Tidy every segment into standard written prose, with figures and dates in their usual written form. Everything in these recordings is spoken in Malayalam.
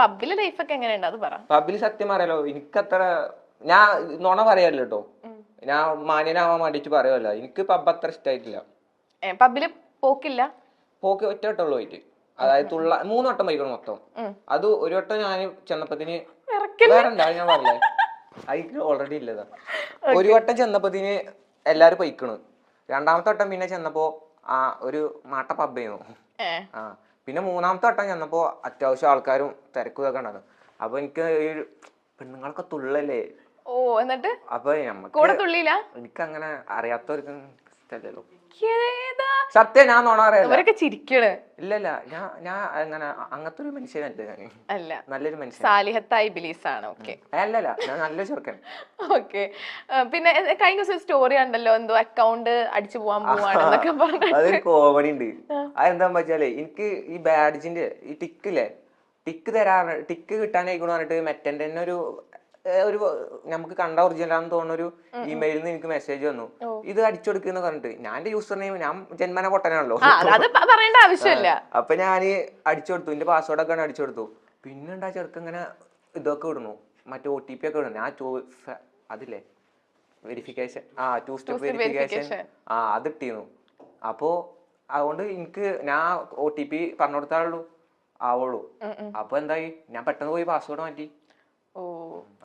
പബ്ബിലെ ലൈഫൊക്കെ എങ്ങനെയുണ്ട് അത് പറ. പബ്ബിൽ സത്യം പറയാലോ എനിക്കത്ര ഞാൻ നുണ പറയാല്ലോ കേട്ടോ, ഞാൻ മാന്യനാവാൻ വേണ്ടിട്ട് പറയുമല്ലോ, എനിക്ക് പബ്ബ് അത്ര ഇഷ്ടമായിട്ടില്ല. പബ്ബില് പോക്കില്ല? പോക്ക് ഒറ്റ വട്ടമുള്ളൂ പോയിട്ട്, അതായത് 3 വട്ടം പോയിക്കണം മൊത്തം. അത് ഒരു വട്ടം ഞാൻ ചെന്നപ്പത്തിന് വേറെ ഞാൻ പറഞ്ഞേ അതിക്ക് ഓൾറെഡി ഇല്ലതാ. ഒരു വട്ടം ചെന്നപ്പത്തിന് എല്ലാരും പൊയ്ക്കണ്. 2ാമത്തെ വട്ടം പിന്നെ ചെന്നപ്പോ ഒരു മാട്ട പബ്ബ് ചെയ്യുന്നു. പിന്നെ 3ാമത്തെ വട്ടം ചെന്നപ്പോ അത്യാവശ്യം ആൾക്കാരും തിരക്കൊക്കെ ഉണ്ടായിരുന്നു. അപ്പൊ എനിക്ക് ഈ പെണ്ണുങ്ങളൊക്കെ തുള്ളല്ലേ. എന്നിട്ട് അപ്പൊ എനിക്ക് അങ്ങനെ അറിയാത്തവർക്ക് ഇഷ്ടമല്ലല്ലോ. സത്യം ഞാൻ നോണ ചിരിക്കണ്. ഇല്ലല്ല, ഞാൻ അങ്ങനെ അങ്ങനത്തെ ഒരു മനുഷ്യനല്ല. അല്ല, നല്ലൊരു മനുഷ്യൻ, സാലിഹത്തായി ബിലീസാണ്. അല്ലല്ല, ഞാൻ നല്ലൊരു ചെറുക്കൻ. ഓക്കെ. പിന്നെ കഴിഞ്ഞ ദിവസം സ്റ്റോറി ഉണ്ടല്ലോ, എന്തോ അക്കൗണ്ട് അടിച്ചു പോവാൻ പോവാണെന്നൊക്കെ പറഞ്ഞു. അതൊരു കോമഡി ഉണ്ട്. അതെന്താ വെച്ചാലേ, എനിക്ക് ഈ ബാഡ്ജിന്റെ ഈ ടിക്ക് കിട്ടാനായിക്കോന്ന് പറഞ്ഞിട്ട് മെറ്റന്റെ തന്നെ ഒരു നമുക്ക് കണ്ട ഒറിജിനലാന്ന് തോന്നുന്ന ഒരു ഇമെയിലിൽ നിന്ന് എനിക്ക് മെസ്സേജ് വന്നു, ഇത് അടിച്ചു കൊടുക്കുന്ന പറഞ്ഞിട്ട്. ഞാൻ എന്റെ യൂസർ നെയിം, ഞാൻ ജന്മന പൊട്ടനാണല്ലോ, പറയേണ്ട ആവശ്യമില്ല. അപ്പൊ ഞാൻ അടിച്ചു കൊടുത്തു, എന്റെ പാസ്വേഡൊക്കെ അടിച്ചു കൊടുത്തു. പിന്നെ ചെറുക്ക് ഇങ്ങനെ ഇതൊക്കെ ഇടുന്നു, മറ്റേ OTP ഒക്കെ ഇടുന്നു. ഞാൻ അതില്ലേ വെരിഫിക്കേഷൻ, 2 സ്റ്റെപ്പ് വെരിഫിക്കേഷൻ, അത് ഇട്ടിരുന്നു. അപ്പോ അതുകൊണ്ട് എനിക്ക് ഞാൻ OTP പറഞ്ഞു കൊടുത്താലുള്ളൂ ആവുള്ളൂ. അപ്പൊ എന്തായി, ഞാൻ പെട്ടെന്ന് പോയി പാസ്വേഡ് മാറ്റി.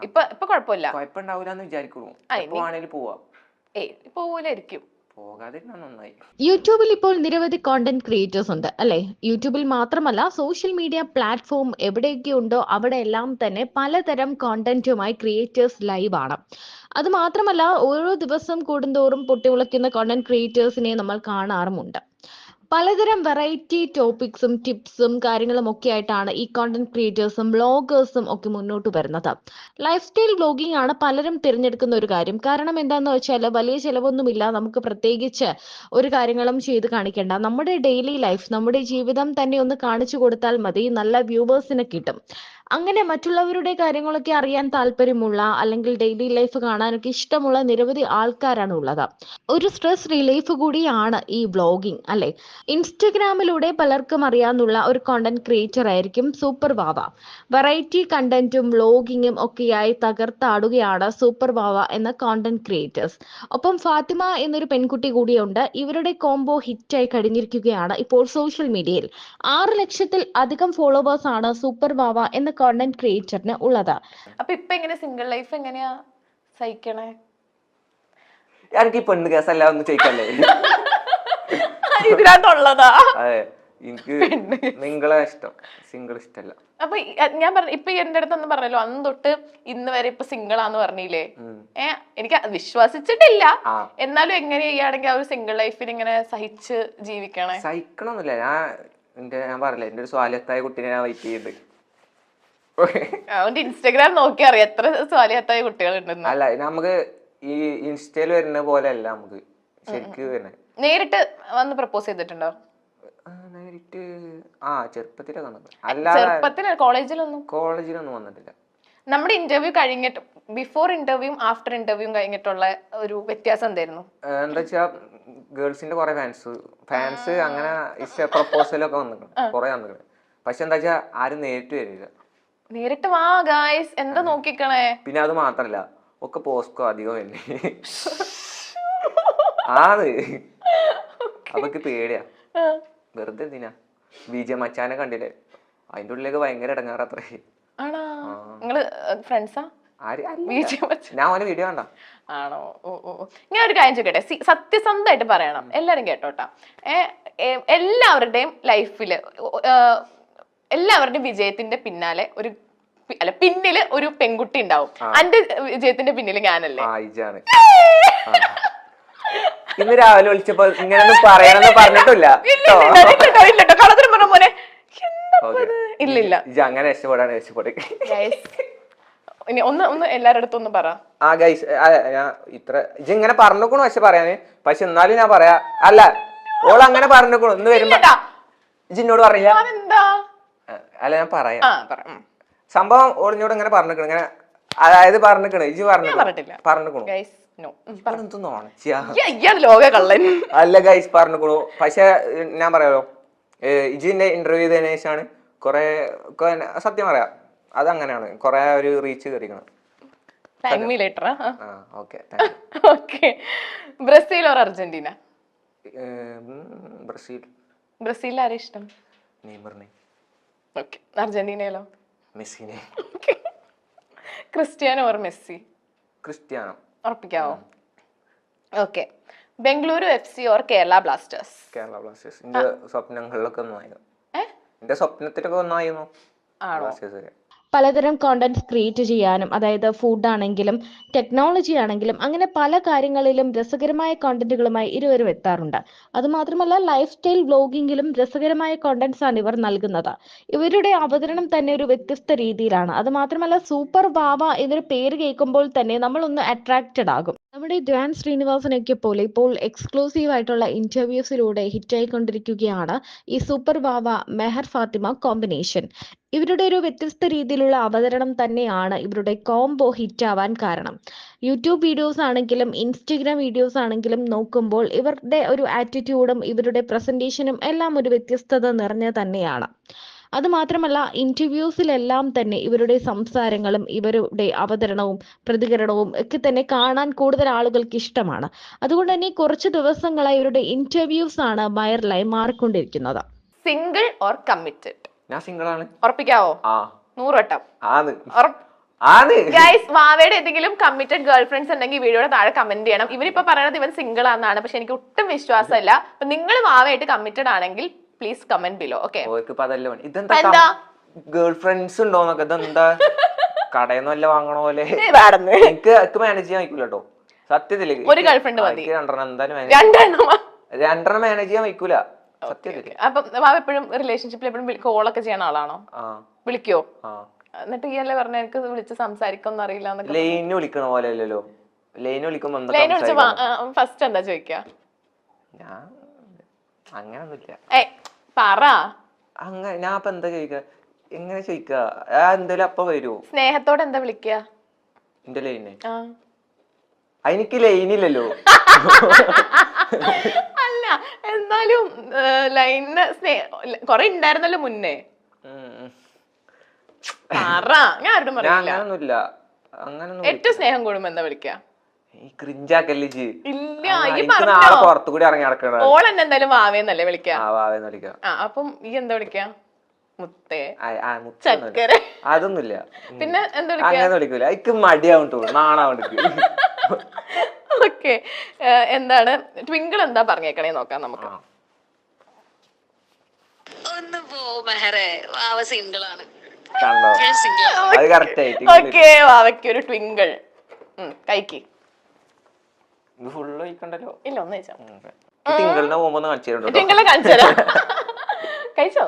ഇപ്പൊ കുഴപ്പമില്ല, കുഴപ്പമുണ്ടാവില്ലെന്ന് വിചാരിക്കുന്നു. പോവാ പോവൂലായിരിക്കും. യൂട്യൂബിൽ ഇപ്പോൾ നിരവധി കോണ്ടന്റ് ക്രിയേറ്റേഴ്സ് ഉണ്ട് അല്ലെ? യൂട്യൂബിൽ മാത്രമല്ല, സോഷ്യൽ മീഡിയ പ്ലാറ്റ്ഫോം എവിടെയൊക്കെ ഉണ്ടോ അവിടെ എല്ലാം തന്നെ പലതരം കോണ്ടന്റുമായി ക്രിയേറ്റേഴ്സ് ലൈവ് ആണ്. അത് മാത്രമല്ല, ഓരോ ദിവസം കൂടുന്തോറും പൊട്ടിമുളയ്ക്കുന്ന കോണ്ടന്റ് ക്രിയേറ്റേഴ്സിനെ നമ്മൾ കാണാറുമുണ്ട്. പലതരം വെറൈറ്റി ടോപ്പിക്സും ടിപ്സും കാര്യങ്ങളും ഒക്കെ ആയിട്ടാണ് ഈ കോണ്ടന്റ് ക്രിയേറ്റേഴ്സും വ്ളോഗേഴ്സും ഒക്കെ മുന്നോട്ട് വരുന്നത്. ലൈഫ് സ്റ്റൈൽ വ്ളോഗിംഗ് ആണ് പലരും തിരഞ്ഞെടുക്കുന്ന ഒരു കാര്യം. കാരണം എന്താണെന്ന് വെച്ചാൽ വലിയ ചിലവൊന്നുമില്ല, നമുക്ക് പ്രത്യേകിച്ച് ഒരു കാര്യങ്ങളും ചെയ്ത് കാണിക്കേണ്ട. നമ്മുടെ ഡെയിലി ലൈഫ്, നമ്മുടെ ജീവിതം തന്നെ ഒന്ന് കാണിച്ചു കൊടുത്താൽ മതി, നല്ല വ്യൂവേഴ്സിനെ കിട്ടും. അങ്ങനെ മറ്റുള്ളവരുടെ കാര്യങ്ങളൊക്കെ അറിയാൻ താല്പര്യമുള്ള, അല്ലെങ്കിൽ ഡെയിലി ലൈഫ് കാണാനൊക്കെ ഇഷ്ടമുള്ള നിരവധി ആൾക്കാരാണ് ഉള്ളത്. ഒരു സ്ട്രെസ് റിലീഫ് കൂടിയാണ് ഈ വ്ളോഗിംഗ് അല്ലെ? ഇൻസ്റ്റഗ്രാമിലൂടെ പലർക്കും അറിയാവുന്ന ഒരു കോണ്ടന്റ് ക്രിയേറ്റർ ആയിരിക്കും സൂപ്പർ വാവ. വെറൈറ്റി കണ്ടന്റും വ്ളോഗിങ്ങും ഒക്കെയായി തകർത്താടുകയാണ് സൂപ്പർ വാവ എന്ന കോണ്ടന്റ് ക്രിയേറ്റേഴ്സ്. ഒപ്പം ഫാത്തിമ എന്നൊരു പെൺകുട്ടി കൂടിയുണ്ട്. ഇവരുടെ കോംബോ ഹിറ്റായി കഴിഞ്ഞിരിക്കുകയാണ് ഇപ്പോൾ സോഷ്യൽ മീഡിയയിൽ. 6 ലക്ഷത്തിൽ അധികം ഫോളോവേഴ്സ് ആണ് സൂപ്പർ വാവ എന്ന കോണ്ടന്റ് ക്രിയേറ്ററിന് ഉള്ളത്. അപ്പൊ ഇപ്പൊ എങ്ങനെ സിംഗിൾ ലൈഫ് എങ്ങനെയാ സഹിക്കണേ? എനിക്ക് ഈ പെണ്ണ് കേസല്ല ഒന്ന് ചോദിക്കല്ലേ, ഇതിനകത്തുള്ളതാ. അതെ, എനിക്ക് നിങ്ങളെ ഇഷ്ടം, സിംഗിൾ ഇഷ്ടല്ല. അപ്പൊ ഞാൻ പറഞ്ഞു, ഇപ്പൊ എന്റെ അടുത്തൊന്നും പറഞ്ഞല്ലോ, അന്ന് തൊട്ട് ഇന്ന് വരെ ഇപ്പൊ സിംഗിളാന്ന് പറഞ്ഞില്ലേ? എനിക്ക് വിശ്വസിച്ചിട്ടില്ല. എന്നാലും എങ്ങനെ ചെയ്യുകയാണെങ്കിൽ ആ ഒരു സിംഗിൾ ലൈഫിൽ ഇങ്ങനെ സഹിച്ച് ജീവിക്കണേ? സഹിക്കണമെന്നില്ല, ഞാൻ പറഞ്ഞില്ല, എന്റെ ഒരു സ്വാലിഹത്തായ കുട്ടീനെ ഞാൻ വെയിറ്റ് ചെയ്യുന്നുണ്ട്. അവന്റെ ഇൻസ്റ്റാഗ്രാം നോക്കി അറിയാം എത്ര സ്വാലിഹത്തായ കുട്ടികൾ ഉണ്ടെന്ന്. അല്ല, നമുക്ക് ഈ ഇൻസ്റ്റയിൽ വരുന്ന പോലെ അല്ല നമുക്ക് ശരിക്കും വരുന്നത്. നേരിട്ട് വന്ന് പ്രപ്പോസ് ചെയ്തിട്ടുണ്ടോ? നേരിട്ട് ചെറുപ്പത്തിലൊക്കെ വന്നിട്ടുണ്ട്, അല്ലാതെ കോളേജിലൊന്നും വന്നിട്ടില്ല. നമ്മുടെ ഇന്റർവ്യൂ കഴിഞ്ഞിട്ട്, ബിഫോർ ഇന്റർവ്യൂവും ആഫ്റ്റർ ഇന്റർവ്യൂവും കഴിഞ്ഞിട്ടുള്ള ഒരു വ്യത്യാസം എന്തായിരുന്നു? എന്താ വെച്ചാ, ഗേൾസിന്റെ കുറെ ഫാൻസ് അങ്ങനെ പ്രപ്പോസലൊക്കെ വന്നിട്ടുണ്ട്, കുറെ വന്നിട്ടുണ്ട്. പക്ഷെ എന്താ വെച്ചാ ആരും നേരിട്ട് വരില്ല. നേരിട്ട് വാ ഗായ്സ്, എന്താ നോക്കിക്കണേ. പിന്നെ അത് മാത്രല്ല, ഒക്കെ പോസ്കോ അധികം തന്നെ അവക്ക് പേടിയാ. വെറുതെ എന്തിനാ, വിജയ മച്ചാനെ കണ്ടില്ലേ, അതിന്റെ ഉള്ളിലേക്ക് ഭയങ്കര ഇടങ്ങാറ് അത്രേ. ഞാൻ അവന്റെ വീഡിയോ കണ്ട. ആണോ? ഞാൻ ഒരു കാര്യം ചോദിക്കട്ടെ, സത്യസന്ധമായിട്ട് പറയണം, എല്ലാരും കേട്ടോട്ടാ. എല്ലാവരുടെയും ലൈഫില്, എല്ലാവരുടെയും വിജയത്തിന്റെ പിന്നാലെ പിന്നില് ഒരു പെൺകുട്ടി ഉണ്ടാവും. എന്റെ വിജയത്തിന്റെ പിന്നില് ഞാനല്ലേ? ഇന്ന് രാവിലെ വിളിച്ചപ്പോ ഇങ്ങനെ പറയണമെന്ന് പറഞ്ഞിട്ടില്ല. ഇല്ലില്ല, അങ്ങനെ രക്ഷപ്പെടാണ് ഇനി ഒന്ന് എല്ലാരുടെ അടുത്തും ഒന്ന് പറ. ഇങ്ങനെ പറഞ്ഞേക്കണു പക്ഷെ പറയാന്, പക്ഷെ എന്നാലും ഞാൻ പറയാ, അല്ല ഓൾ അങ്ങനെ പറഞ്ഞേക്കണു. ഇന്ന് വരുമ്പോ ഇന്നോട് പറയാ, അല്ല ഞാൻ പറയാം സംഭവം. ഓളിനോട് ഇങ്ങനെ പറഞ്ഞേക്കണു, ഇങ്ങനെ അതായത് പറഞ്ഞേക്കണു, ഇജ് പറഞ്ഞേക്കണു അല്ല ഗൈസ് പറഞ്ഞേക്കണു. പക്ഷെ ഞാൻ പറയാലോ, ഇജിന്റെ ഇന്റർവ്യൂ ചെയ്തതിനു ശേഷമാണ് കൊറേ സത്യം പറയാം, അതങ്ങനെയാണ്, കൊറേ ഒരു റീച്ച് കയറിക്കണം. Thank me later. Okay. Okay, Brazil or Argentina? Brazil. ബ്രസീലിൽ ആരെ ഇഷ്ടം? നെയ്മറിനെ. ഓക്കെ, അർജന്റീനയിലോ? മെസ്സിനെ. Cristiano or Messi? ക്രിസ്ത്യാനോ. ഉറപ്പിക്കാവോ? Okay, Bengaluru FC or Kerala Blasters? Kerala Blasters. എന്റെ സ്വപ്നങ്ങളിലൊക്കെ ഒന്നായിരുന്നു, എന്റെ സ്വപ്നത്തിലൊക്കെ ഒന്നായിരുന്നു ബ്ലാസ്റ്റേഴ്സ്. പലതരം കോണ്ടന്റ് ക്രിയേറ്റ് ചെയ്യാനും, അതായത് ഫുഡ് ആണെങ്കിലും ടെക്നോളജി ആണെങ്കിലും അങ്ങനെ പല കാര്യങ്ങളിലും രസകരമായ കോണ്ടന്റുകളുമായി ഇരുവരും എത്താറുണ്ട്. അതുമാത്രമല്ല ലൈഫ് സ്റ്റൈൽ വ്ലോഗിങ്ങിലും രസകരമായ കോണ്ടന്റ്സ് ആണ് ഇവർ നൽകുന്നത്. ഇവരുടെ അവതരണം തന്നെ ഒരു വ്യത്യസ്ത രീതിയിലാണ്. അതുമാത്രമല്ല സൂപ്പർ വാവ എന്നൊരു പേര് കേൾക്കുമ്പോൾ തന്നെ നമ്മളൊന്ന് അട്രാക്റ്റഡ് ആകും. നമ്മുടെ ധ്യാൻ ശ്രീനിവാസനൊക്കെ പോലെ ഇപ്പോൾ എക്സ്ക്ലൂസീവ് ആയിട്ടുള്ള ഇന്റർവ്യൂസിലൂടെ ഹിറ്റായിക്കൊണ്ടിരിക്കുകയാണ് ഈ സൂപ്പർ വാവ മെഹർ ഫാത്തിമ കോമ്പിനേഷൻ. ഇവരുടെ ഒരു വ്യത്യസ്ത രീതിയിലുള്ള അവതരണം തന്നെയാണ് ഇവരുടെ കോംബോ ഹിറ്റ് ആവാൻ കാരണം. യൂട്യൂബ് വീഡിയോസ് ആണെങ്കിലും ഇൻസ്റ്റഗ്രാം വീഡിയോസ് ആണെങ്കിലും നോക്കുമ്പോൾ ഇവരുടെ ഒരു ആറ്റിറ്റ്യൂഡും ഇവരുടെ പ്രസന്റേഷനും എല്ലാം ഒരു വ്യത്യസ്തത നിറഞ്ഞ തന്നെയാണ്. അതുമാത്രമല്ല ഇന്റർവ്യൂസിലെല്ലാം തന്നെ ഇവരുടെ സംസാരങ്ങളും ഇവരുടെ അവതരണവും പ്രതികരണവും ഒക്കെ തന്നെ കാണാൻ കൂടുതൽ ആളുകൾക്ക് ഇഷ്ടമാണ്. അതുകൊണ്ട് തന്നെ കുറച്ച് ദിവസങ്ങളായി ഇവരുടെ ഇന്റർവ്യൂസ് ആണ് വൈറലായി മാറിക്കൊണ്ടിരിക്കുന്നത്. Single or committed? ഞാൻ സിംഗിൾ ആണ്. ഉറപ്പിക്കാവോ? 100 വട്ടം. വാവയുടെ ഏതെങ്കിലും കമ്മിറ്റഡ് ഗേൾ ഫ്രണ്ട്സ് ഉണ്ടെങ്കിൽ വീഡിയോയുടെ താഴെ കമന്റ് ചെയ്യണം. ഇവരിപ്പോ പറയുന്നത് ഇവൻ സിംഗിൾ ആണെന്നാണ്, പക്ഷെ എനിക്ക് ഒട്ടും വിശ്വാസമില്ല. അപ്പൊ നിങ്ങൾ വാവയായിട്ട് കമ്മിറ്റഡ് ആണെങ്കിൽ പ്ലീസ് കമന്റ് ബിലോ. ഓക്കെ, ഇതെന്താ ഗേൾ ഫ്രണ്ട്സ് ഉണ്ടോന്നൊക്കെ, ഇതെന്താ കടയിൽ നിന്ന് വല്ല വാങ്ങണ പോലെ? എനിക്ക് മാനേജ് ചെയ്യാൻ വയ്ക്കൂല കേട്ടോ സത്യത്തില്. ഒരു ഗേൾ ഫ്രണ്ട് മതി. രണ്ടെണ്ണം മാനേജ് ചെയ്യാൻ വയ്ക്കൂല സത്യത്തില്. അപ്പൊ വാവ എപ്പോഴും റിലേഷൻഷിപ്പിൽ എപ്പോഴും കോളൊക്കെ ചെയ്യണ ആളാണോ? വിളിക്കോ? എന്നിട്ട് ഈ അല്ലേ പറഞ്ഞ എനിക്ക് വിളിച്ച് സംസാരിക്കൊന്നും അറിയില്ല. ലൈന് വിളിക്കണ പോലെ അല്ലല്ലോ. ലൈന് വിളിക്കുമ്പോ ഫസ്റ്റ് എന്താ ചോദിക്കാ? ഞാൻ അങ്ങനൊന്നുമില്ല. പറ. അങ്ങനെ ഞാൻ ഇപ്പൊ എന്താ ചോദിക്ക, എങ്ങനെ ചോദിക്ക, എന്തായാലും അപ്പൊ വരുമോ? സ്നേഹത്തോടെ എന്താ വിളിക്കുക? എന്റെ ലൈനെ എനിക്ക് ലൈനില്ലല്ലോ. അല്ല എന്നാലും ലൈന് കൊറേ ഉണ്ടായിരുന്നല്ലോ മുന്നേ. ഞാൻ ആരോടും അങ്ങനൊന്നുമില്ല. ഏറ്റവും സ്നേഹം കൂടുമ്പോ എന്താ വിളിക്കുക? പുറത്തുകൂടി ഇറങ്ങി നടക്കണ ഓൾ എന്നെ എന്തായാലും വാവേന്നല്ലേ വിളിക്കുക? അപ്പം ഈ എന്താ വിളിക്കുക? മുത്തേ, ചക്കര, അതൊന്നുമില്ല. പിന്നെ എന്താ അങ്ങനെ വിളിക്കൂല. എനിക്ക് മടിയാവുണ്ട്, നാണാവുണ്ട്. ഓക്കെ, എന്താണ് ട്വിങ്കിൾ എന്താ പറഞ്ഞേക്കണേ നോക്കാം നമുക്ക്. ഓക്കെ, വാവയ്ക്ക് ഒരു ട്വിങ്കിൾ കഴിക്ക്. ഫുള്ള് കഴിക്കണ്ടല്ലോ. ഇല്ല, ഒന്ന് കഴിച്ചോ. ട്വിങ്കിളിനെ കാണിച്ചു തരാം. കഴിച്ചോ?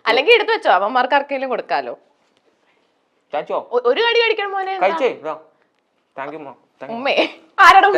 അല്ലെങ്കിൽ എടുത്തു വെച്ചോ, അവന്മാർക്ക് ആർക്കെങ്കിലും കൊടുക്കാലോ. ഒരു കടി കഴിക്കണം മോനെ. കഴിച്ചേ. ഉമ്മേ ആരാടും